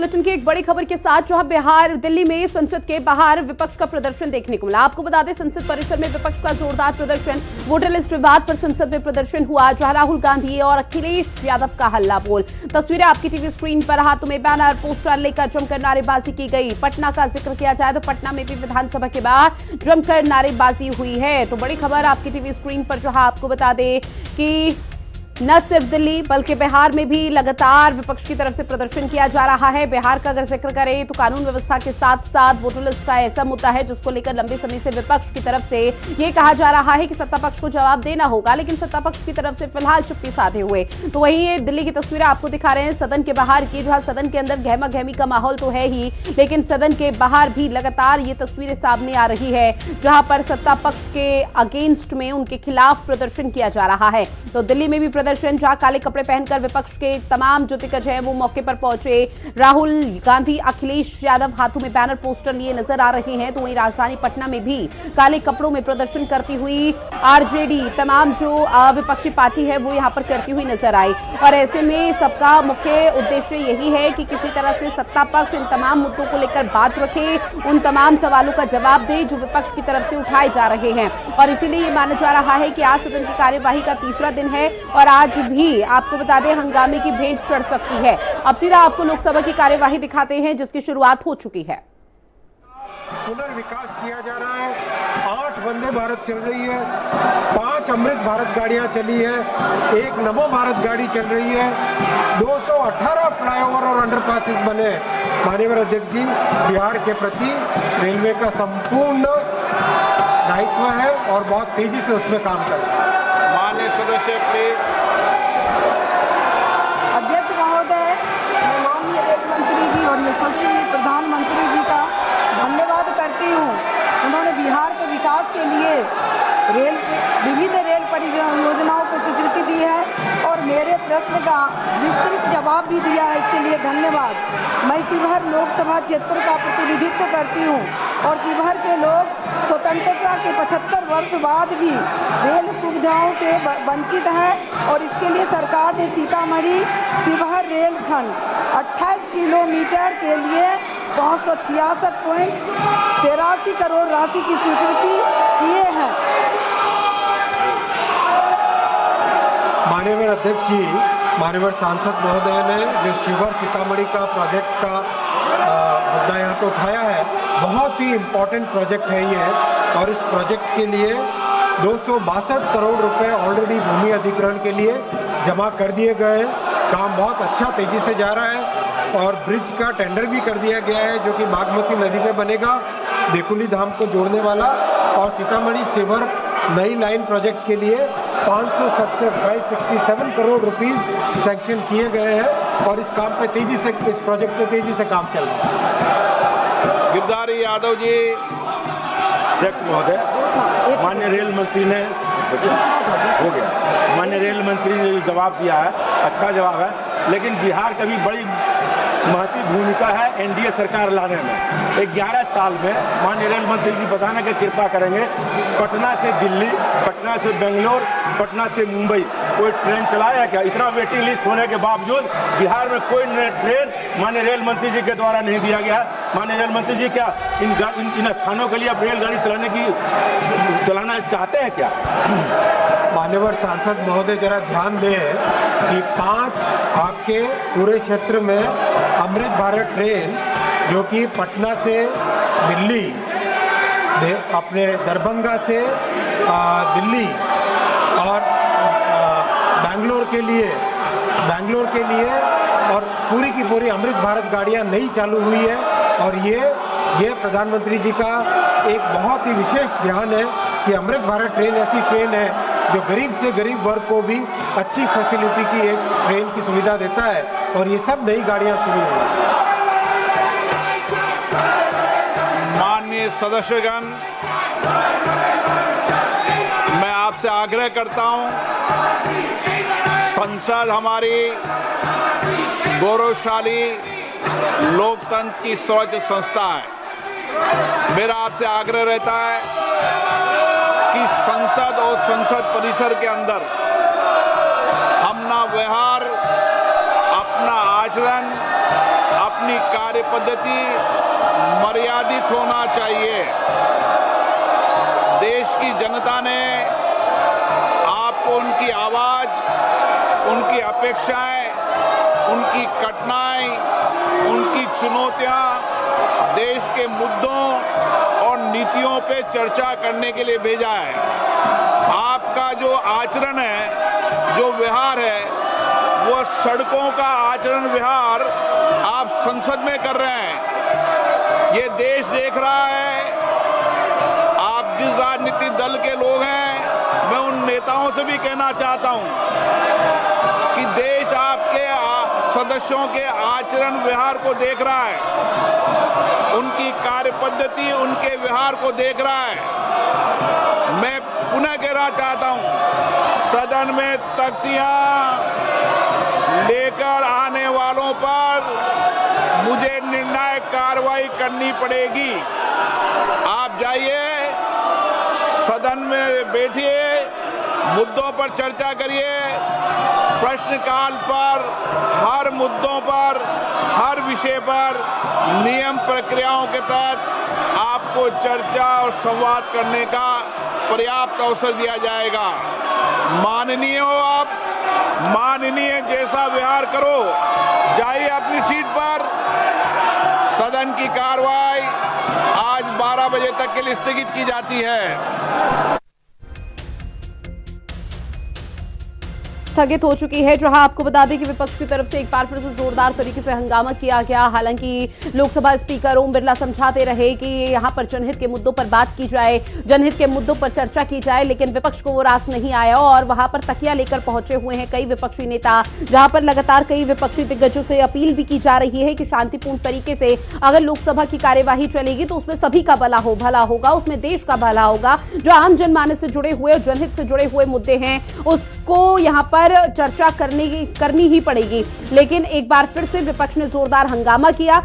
Bulletin की एक बड़ी खबर के साथ जहां बिहार दिल्ली में संसद के बाहर विपक्ष का प्रदर्शन देखने को मिला। आपको बता दें संसद परिसर में विपक्ष का जोरदार प्रदर्शन, वोटर लिस्ट विवाद पर संसद में प्रदर्शन हुआ जहां राहुल गांधी और अखिलेश यादव का हल्ला बोल। तस्वीरें आपकी टीवी स्क्रीन पर, हाथों में बैनर पोस्टर लेकर जमकर नारेबाजी की गई। पटना का जिक्र किया जाए तो पटना में भी विधानसभा के बाहर जमकर नारेबाजी हुई है। तो बड़ी खबर आपकी टीवी स्क्रीन पर जहां आपको बता दें कि न सिर्फ दिल्ली बल्कि बिहार में भी लगातार विपक्ष की तरफ से प्रदर्शन किया जा रहा है। बिहार का अगर जिक्र करें तो कानून व्यवस्था के साथ साथ वोटर लिस्ट का ऐसा मुद्दा है जिसको लेकर लंबे समय से विपक्ष की तरफ से ये कहा जा रहा है कि सत्ता पक्ष को जवाब देना होगा, लेकिन सत्ता पक्ष की तरफ से फिलहाल चुप्पी साधे हुए। तो वहीं दिल्ली की तस्वीरें आपको दिखा रहे हैं सदन के बाहर की, जहां सदन के अंदर गहमा गहमी का माहौल तो है ही, लेकिन सदन के बाहर भी लगातार ये तस्वीरें सामने आ रही है जहां पर सत्ता पक्ष के अगेंस्ट में उनके खिलाफ प्रदर्शन किया जा रहा है। तो दिल्ली में भी प्रदर्शन, जहां काले कपड़े पहनकर विपक्ष के तमाम जो दिग्गज हैं वो मौके पर पहुंचे। राहुल गांधी, अखिलेश यादव हाथों में बैनर पोस्टर लिए नजर आ रहे हैं। तो वहीं राजधानी पटना में भी काले कपड़ों में प्रदर्शन करती हुई आरजेडी, तमाम जो विपक्षी पार्टी है वो यहां पर करती हुई नजर आई। और ऐसे में सबका मुख्य उद्देश्य यही है कि किसी तरह से सत्ता पक्ष इन तमाम मुद्दों को लेकर बात रखे, उन तमाम सवालों का जवाब दे जो विपक्ष की तरफ से उठाए जा रहे हैं। और इसीलिए ये माना जा रहा है कि आज सदन की कार्यवाही का तीसरा दिन है और आज भी आपको बता दें हंगामे की भेंट चढ़ सकती है। अब सीधा आपको लोकसभा की कार्यवाही दिखाते हैं जिसकी शुरुआत हो चुकी है। पुनर्विकास किया जा रहा है, 8 वंदे भारत चल रही है, 5 अमृत भारत गाड़ियां चली है, 1 नमो भारत गाड़ी चल रही है, 218 फ्लाईओवर और अंडरपासेस बने। माननीय अध्यक्ष जी, बिहार के प्रति रेलवे का संपूर्ण दायित्व है और बहुत तेजी से उसमें काम कर रहे हैं। माननीय सदस्य प्लीज। अध्यक्ष महोदय, मैं माननीय रेल मंत्री जी और यशस्वी प्रधानमंत्री जी का धन्यवाद करती हूँ। उन्होंने बिहार के विकास के लिए विभिन्न रेल परियोजनाओं को स्वीकृति दी है और मेरे प्रश्न का विस्तृत जवाब भी दिया है, इसके लिए धन्यवाद। मैं शिवहर लोकसभा क्षेत्र का प्रतिनिधित्व करती हूँ और शिवहर के लोग स्वतंत्रता के 75 वर्ष बाद भी रेल सुविधाओं से वंचित हैं और इसके लिए सरकार ने सीतामढ़ी शिवहर रेलखंड 28 किलोमीटर के लिए 566.83 करोड़ राशि की स्वीकृति किए हैं। माननीय अध्यक्ष जी, माननीय सांसद महोदय ने जो शिवहर सीतामढ़ी का प्रोजेक्ट का मुद्दा यहाँ पे उठाया है, बहुत ही इम्पोर्टेंट प्रोजेक्ट है ये। और इस प्रोजेक्ट के लिए 262 करोड़ रुपए ऑलरेडी भूमि अधिग्रहण के लिए जमा कर दिए गए हैं। काम बहुत अच्छा तेजी से जा रहा है और ब्रिज का टेंडर भी कर दिया गया है जो कि बागमती नदी पे बनेगा, देकुली धाम को जोड़ने वाला। और सीतामढ़ी शिवहर नई लाइन प्रोजेक्ट के लिए 567 करोड़ रुपीस सैंक्शन किए गए हैं और इस काम पे तेजी से, इस प्रोजेक्ट पे तेजी से काम चल रहा है। गिरधारी यादव जी। अध्यक्ष महोदय, माननीय रेल मंत्री ने हो गया, माननीय रेल मंत्री ने जो जवाब दिया है अच्छा जवाब है, लेकिन बिहार का भी बड़ी महत्वपूर्ण भूमिका है एनडीए सरकार लाने में। 11 साल में माननीय रेल मंत्री जी बताने की कृपा करेंगे, पटना से दिल्ली, पटना से बेंगलोर, पटना से मुंबई कोई ट्रेन चलाया है क्या? इतना वेटिंग लिस्ट होने के बावजूद बिहार में कोई ट्रेन माननीय रेल मंत्री जी के द्वारा नहीं दिया गया। माननीय रेल मंत्री जी क्या इन स्थानों के लिए आप रेलगाड़ी चलाना चाहते हैं क्या? मान्यवर सांसद महोदय, जरा ध्यान दें कि 5 आपके पूरे क्षेत्र में अमृत भारत ट्रेन जो कि पटना से दिल्ली, अपने दरभंगा से दिल्ली और बेंगलोर के लिए और पूरी की पूरी अमृत भारत गाड़ियां नई चालू हुई है। और ये प्रधानमंत्री जी का एक बहुत ही विशेष ध्यान है कि अमृत भारत ट्रेन ऐसी ट्रेन है जो गरीब से गरीब वर्ग को भी अच्छी फैसिलिटी की एक ट्रेन की सुविधा देता है और ये सब नई गाड़ियां शुरू हुई। माननीय सदस्यगण, मैं आपसे आग्रह करता हूं, संसद हमारी गौरवशाली लोकतंत्र की सर्वोच्च संस्था है। मेरा आपसे आग्रह रहता है कि संसद और संसद परिसर के अंदर अपना व्यवहार, अपना आचरण, अपनी कार्य पद्धति मर्यादित होना चाहिए। देश की जनता ने आपको उनकी आवाज, उनकी अपेक्षाएं, उनकी कठिनाई, उनकी चुनौतियां, देश के मुद्दों और नीतियों पे चर्चा करने के लिए भेजा है। आपका जो आचरण है, जो व्यवहार है, वो सड़कों का आचरण व्यवहार आप संसद में कर रहे हैं। ये देश देख रहा है। आप जिस राजनीतिक दल के लोग हैं, मैं उन नेताओं से भी कहना चाहता हूं कि देश आपके सदस्यों के आचरण व्यवहार को देख रहा है, उनकी कार्य पद्धति, उनके व्यवहार को देख रहा है। मैं पुनः कहना चाहता हूं, सदन में तख्तियां लेकर आने वालों पर मुझे निर्णायक कार्रवाई करनी पड़ेगी। आप जाइए, सदन में बैठिए, मुद्दों पर चर्चा करिए। प्रश्नकाल पर हर मुद्दों पर, हर विषय पर नियम प्रक्रियाओं के तहत आपको चर्चा और संवाद करने का पर्याप्त अवसर दिया जाएगा। माननीय हो आप, माननीय जैसा व्यवहार करो। जाइए अपनी सीट पर। सदन की कार्रवाई आज 12 बजे तक के लिए स्थगित की जाती है। स्थगित हो चुकी है। जहां आपको बता दें कि विपक्ष की तरफ से एक बार फिर से जोरदार तरीके से हंगामा किया गया। हालांकि लोकसभा स्पीकर ओम बिरला समझाते रहे कि यहां पर जनहित के मुद्दों पर बात की जाए, जनहित के मुद्दों पर चर्चा की जाए, लेकिन विपक्ष को वो रास नहीं आया और वहां पर तकिया लेकर पहुंचे हुए हैं कई विपक्षी नेता। जहां पर लगातार कई विपक्षी दिग्गजों से अपील भी की जा रही है कि शांतिपूर्ण तरीके से अगर लोकसभा की कार्यवाही चलेगी तो उसमें सभी का भला होगा, उसमें देश का भला होगा। जो आम जनमानस से जुड़े हुए और जनहित से जुड़े हुए मुद्दे हैं उसको यहां पर चर्चा करनी ही पड़ेगी। लेकिन एक बार फिर से विपक्ष ने जोरदार हंगामा किया।